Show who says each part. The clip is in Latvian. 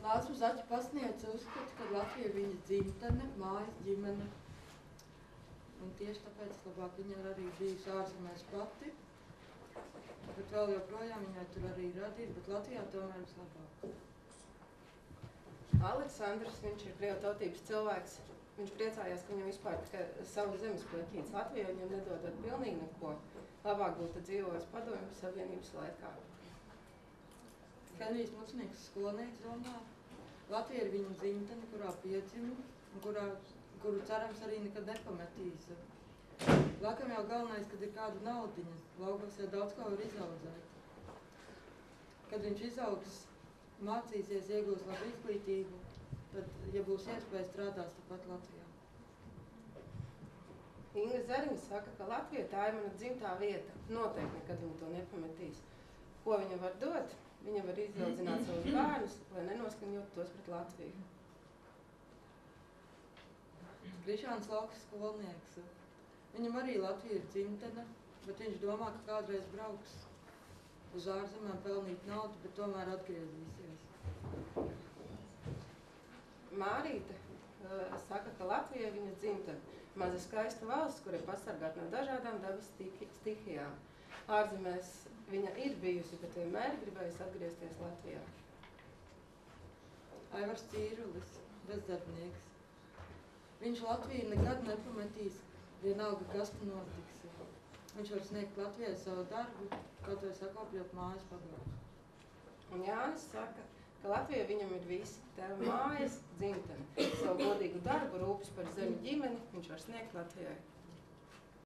Speaker 1: Āsma Zaķa pasniedze uzskata, ka Latvija ir viņa dzimtene, mājas, ģimene. Un tieši tāpēc labāk viņa ir arī bijusi ārzemēs pati. Bet vēl joprojām viņai tur arī radīt, bet Latvijā tomēr vislabāk.
Speaker 2: Aleksandrs, viņš ir krievu tautības cilvēks. Viņš priecājās, ka viņam vispār tikai savu zemes pleķītes Latvijā, viņam nedodot pilnīgi neko. Labāk būtu dzīvojis Padomju Savienības laikā.
Speaker 1: Henrijs Mucnīgs skolnieks domā, Latvija ir viņa dzimtene, kurā piedzimu, un kuru cerams arī nekad nepametīs. Laikam jau galvenais, kad ir kāda naudiņa, laukos jau daudz ko var izaudzēt. Kad viņš izaugs, mācīsies, iegūs labu izglītību, tad, ja būs iespēja, strādās tāpat Latvijā.
Speaker 2: Inga Zariņa saka, ka Latvija tā ir mana dzimtā vieta. Noteikti nekad viņa to nepametīs. Ko viņa var dot? Viņa var izildzināt savus bērnus, lai nenoskaņot tos pret Latviju.
Speaker 1: Krišāns Lauks skolnieks. Viņam arī Latvija ir dzimtene, bet viņš domā, ka kādreiz brauks uz ārzemēm pelnīt naudu, bet tomēr atgriezīsies.
Speaker 2: Mārīte saka, ka Latvija ir viņas dzimtene. Maza skaista valsts, kur ir pasargāta no dažādām dabas stihijām. Ārzemēs viņa ir bijusi, bet vienmēr gribējusi atgriezties Latvijā.
Speaker 1: Aivars Cīrulis, bezdarbnieks. Viņš Latviju nekad nepametīs, vienalga, kas tu notiks. Viņš var sniegt Latvijai savu darbu, kaut vai sakopļot mājas pagalvus.
Speaker 2: Un Jānis saka, ka Latvija viņam ir visi, tēva mājas, dzimtene. Savu godīgu darbu, rūpes par zemi ģimeni viņš var sniegt Latvijai.